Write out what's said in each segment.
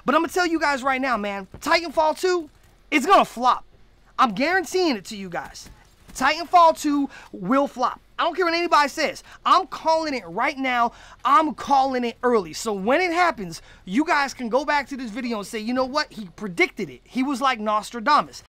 But I'm going to tell you guys right now, man, Titanfall 2, it's going to flop. I'm guaranteeing it to you guys. Titanfall 2 will flop. I don't care what anybody says. I'm calling it right now. I'm calling it early. So when it happens, you guys can go back to this video and say, you know what? He predicted it. He was like Nostradamus.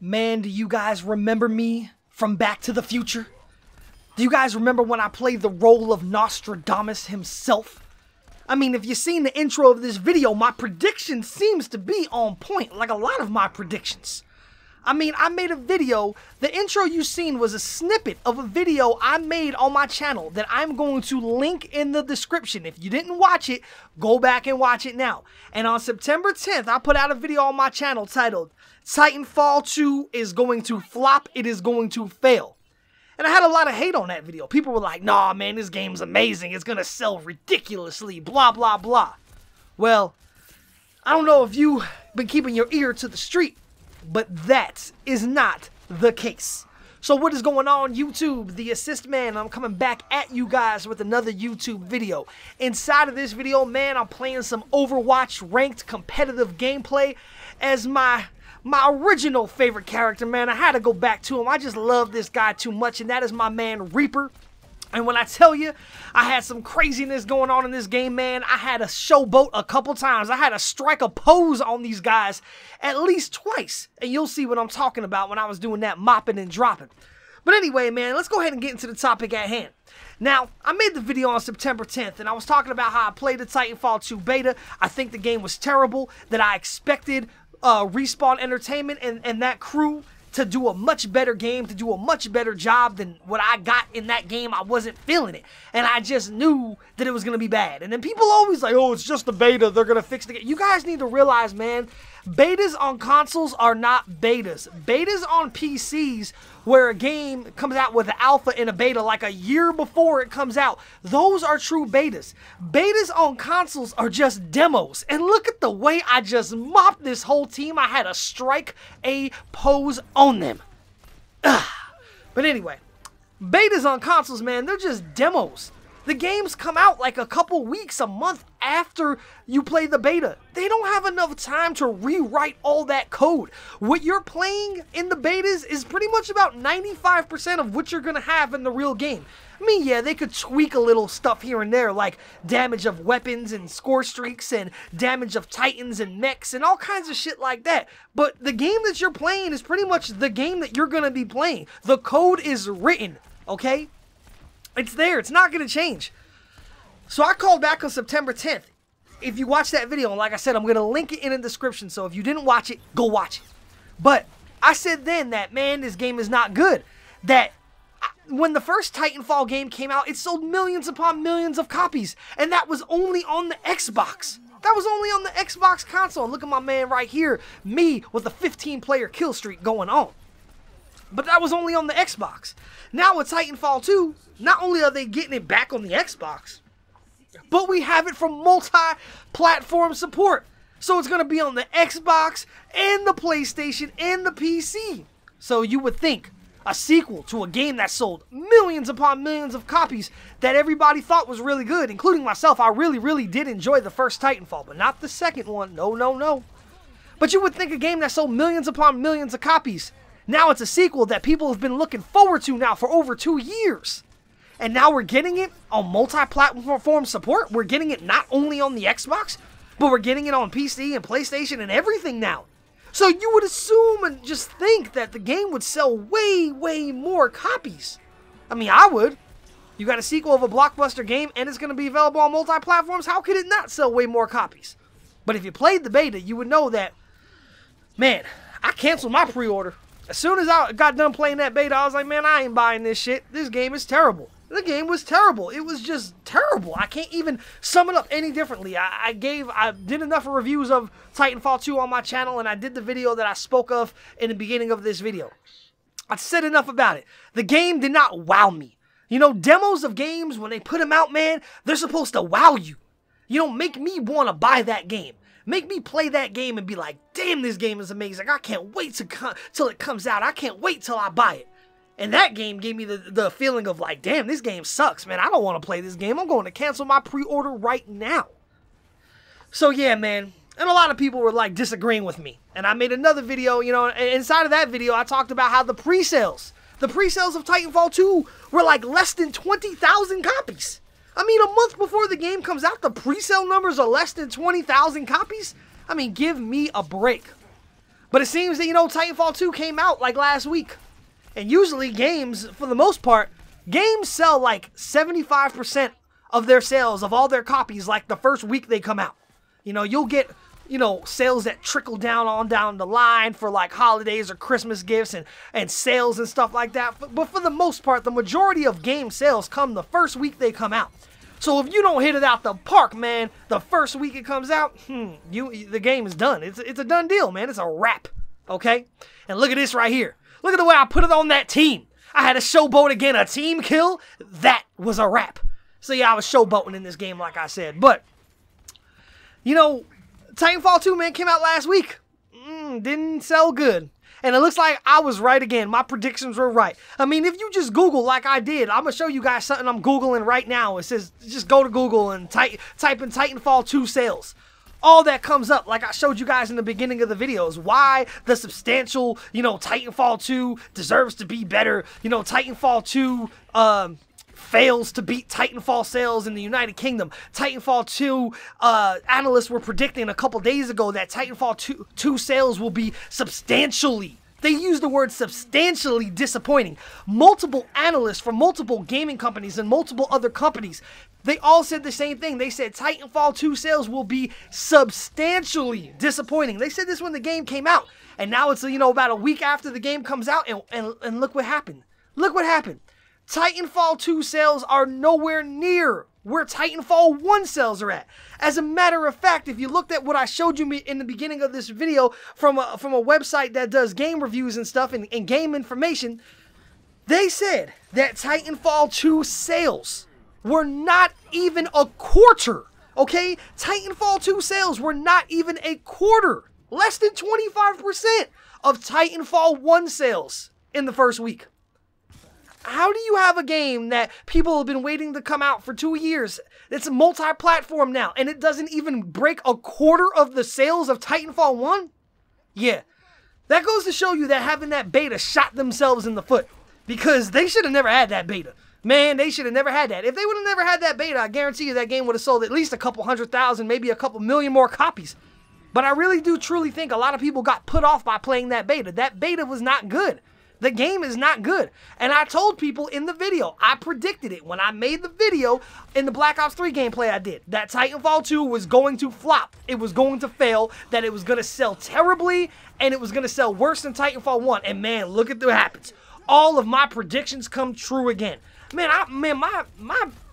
Man, do you guys remember me from Back to the Future? Do you guys remember when I played the role of Nostradamus himself? I mean, if you've seen the intro of this video, my prediction seems to be on point, like a lot of my predictions. I mean, I made a video, the intro you've seen was a snippet of a video I made on my channel that I'm going to link in the description. If you didn't watch it, go back and watch it now. And on September 10th, I put out a video on my channel titled, Titanfall 2 is going to flop, it is going to fail. And I had a lot of hate on that video. People were like, nah, man, this game's amazing. It's going to sell ridiculously, blah, blah, blah. Well, I don't know if you've been keeping your ear to the street, but that is not the case. So what is going on, YouTube? The Assist Man, I'm coming back at you guys with another YouTube video. Inside of this video, man, I'm playing some Overwatch ranked competitive gameplay as my original favorite character, man. I had to go back to him. I just love this guy too much, and that is my man Reaper. And when I tell you, I had some craziness going on in this game, man. I had to showboat a couple times. I had to strike a pose on these guys at least twice. And you'll see what I'm talking about when I was doing that mopping and dropping. But anyway, man, let's go ahead and get into the topic at hand. Now, I made the video on September 10th, and I was talking about how I played the Titanfall 2 beta. I think the game was terrible, that I expected Respawn Entertainment and that crew to do a much better game, to do a much better job than what I got in that game. I wasn't feeling it. And I just knew that it was going to be bad. And then people always like, oh, it's just the beta. They're going to fix the game. You guys need to realize, man, betas on consoles are not betas. Betas on PCs, where a game comes out with an alpha and a beta like a year before it comes out, those are true betas. Betas on consoles are just demos. And look at the way I just mopped this whole team. I had to strike a pose on them. Ugh. But anyway, betas on consoles, man, they're just demos. The games come out like a couple weeks, a month after you play the beta. They don't have enough time to rewrite all that code. What you're playing in the betas is pretty much about 95% of what you're going to have in the real game. I mean, yeah, they could tweak a little stuff here and there, like damage of weapons and score streaks and damage of titans and mechs and all kinds of shit like that. But the game that you're playing is pretty much the game that you're going to be playing. The code is written, okay? It's there. It's not going to change. So I called back on September 10th. If you watch that video, and like I said, I'm going to link it in the description. So if you didn't watch it, go watch it. But I said then that, man, this game is not good. That when the first Titanfall game came out, it sold millions upon millions of copies. And that was only on the Xbox. That was only on the Xbox console. And look at my man right here. Me with a 15-player kill streak going on. But that was only on the Xbox. Now with Titanfall 2, not only are they getting it back on the Xbox, but we have it for multi-platform support. So it's going to be on the Xbox and the PlayStation and the PC. So you would think a sequel to a game that sold millions upon millions of copies that everybody thought was really good, including myself. I really did enjoy the first Titanfall, but not the second one. No. But you would think a game that sold millions upon millions of copies, now it's a sequel that people have been looking forward to now for over 2 years. And now we're getting it on multi-platform support. We're getting it not only on the Xbox, but we're getting it on PC and PlayStation and everything now. So you would assume and just think that the game would sell way more copies. I mean, I would. You got a sequel of a blockbuster game and it's going to be available on multi-platforms. How could it not sell way more copies? But if you played the beta, you would know that, man, I canceled my pre-order. As soon as I got done playing that beta, I was like, man, I ain't buying this shit. This game is terrible. The game was terrible. It was just terrible. I can't even sum it up any differently. I did enough reviews of Titanfall 2 on my channel, and I did the video that I spoke of in the beginning of this video. I said enough about it. The game did not wow me. You know, demos of games, when they put them out, man, they're supposed to wow you. You know, make me want to buy that game. Make me play that game and be like, damn, this game is amazing. I can't wait till it comes out. I can't wait till I buy it. And that game gave me the feeling of like, damn, this game sucks, man. I don't want to play this game. I'm going to cancel my pre-order right now. So yeah, man. And a lot of people were like disagreeing with me. And I made another video, you know, and inside of that video, I talked about how the pre-sales of Titanfall 2 were like less than 20,000 copies. I mean, a month before the game comes out, the pre-sale numbers are less than 20,000 copies? I mean, give me a break. But it seems that, you know, Titanfall 2 came out like last week. And usually games, for the most part, games sell like 75% of their sales of all their copies like the first week they come out. You know, you'll get, you know, sales that trickle down the line for like holidays or Christmas gifts and sales and stuff like that. But for the most part, the majority of game sales come the first week they come out. So if you don't hit it out the park, man, the first week it comes out, the game is done. It's a done deal, man. It's a wrap, okay? And look at this right here. Look at the way I put it on that team. I had a showboat again, a team kill. That was a wrap. So yeah, I was showboating in this game, like I said. But, you know, Titanfall 2, man, came out last week. Didn't sell good. And it looks like I was right again. My predictions were right. I mean, if you just Google like I did, I'm going to show you guys something I'm Googling right now. It says, just go to Google and type in Titanfall 2 sales. All that comes up, like I showed you guys in the beginning of the videos, why the substantial, you know, Titanfall 2 deserves to be better. You know, Titanfall 2 fails to beat Titanfall sales in the United Kingdom. Titanfall 2, analysts were predicting a couple days ago that Titanfall 2 sales will be substantially, they used the word substantially disappointing. Multiple analysts from multiple gaming companies and multiple other companies, they all said the same thing. They said Titanfall 2 sales will be substantially disappointing. They said this when the game came out. And now it's, you know, about a week after the game comes out, and look what happened. Look what happened. Titanfall 2 sales are nowhere near where Titanfall 1 sales are at. As a matter of fact, if you looked at what I showed you in the beginning of this video from a website that does game reviews and stuff and game information, they said that Titanfall 2 sales were not even a quarter, okay? Titanfall 2 sales were not even a quarter, less than 25% of Titanfall 1 sales in the first week. How do you have a game that people have been waiting to come out for 2 years? It's multi-platform now, and it doesn't even break a quarter of the sales of Titanfall 1? Yeah, that goes to show you that having that beta shot themselves in the foot, because they should have never had that beta. Man, they should have never had that. If they would have never had that beta, I guarantee you that game would have sold at least a couple 100,000, maybe a couple million more copies. But I really do truly think a lot of people got put off by playing that beta. That beta was not good. The game is not good. And I told people in the video, I predicted it when I made the video in the Black Ops 3 gameplay I did, that Titanfall 2 was going to flop. It was going to fail, that it was going to sell terribly, and it was going to sell worse than Titanfall 1. And man, look at what happens. All of my predictions come true again. Man, my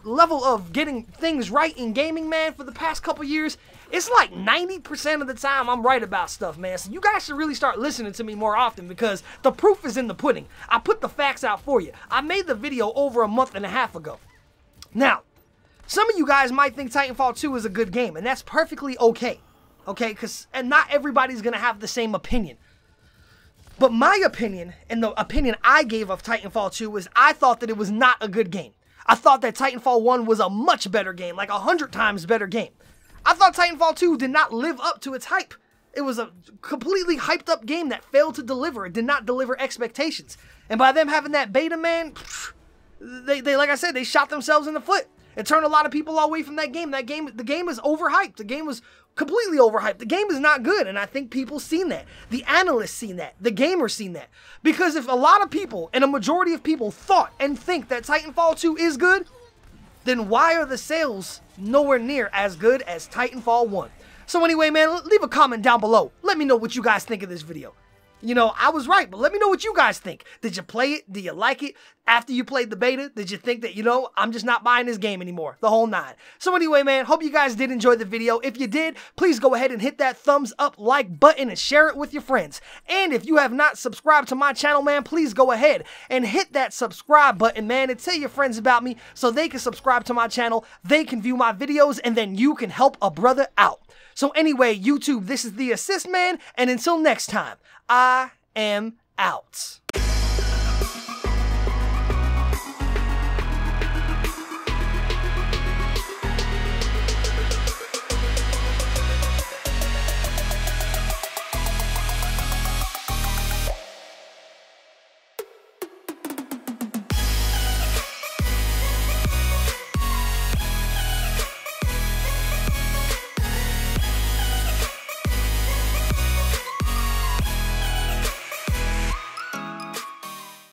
level of getting things right in gaming, man, for the past couple years, it's like 90% of the time I'm right about stuff, man. So you guys should really start listening to me more often, because the proof is in the pudding. I put the facts out for you. I made the video over a month and a half ago. Now, some of you guys might think Titanfall 2 is a good game, and that's perfectly okay. Okay, and not everybody's going to have the same opinion. But my opinion, and the opinion I gave of Titanfall 2, was I thought that it was not a good game. I thought that Titanfall 1 was a much better game, like 100 times better game. I thought Titanfall 2 did not live up to its hype. It was a completely hyped up game that failed to deliver. It did not deliver expectations. And by them having that beta, man, they like I said, they shot themselves in the foot. It turned a lot of people away from that game. The game is overhyped. The game was completely overhyped. The game is not good, and I think people seen that. The analysts seen that. The gamers seen that. Because if a lot of people, and a majority of people, thought and think that Titanfall 2 is good, then why are the sales nowhere near as good as Titanfall 1? So anyway, man, leave a comment down below. Let me know what you guys think of this video. you know, I was right, but let me know what you guys think. Did you play it? Do you like it? After you played the beta, did you think that, you know, I'm just not buying this game anymore? The whole nine. So anyway, man, hope you guys did enjoy the video. If you did, please go ahead and hit that thumbs up like button and share it with your friends. And if you have not subscribed to my channel, man, please go ahead and hit that subscribe button, man, and tell your friends about me so they can subscribe to my channel, they can view my videos, and then you can help a brother out. So anyway, YouTube, this is the Assist Man, and until next time, I am out.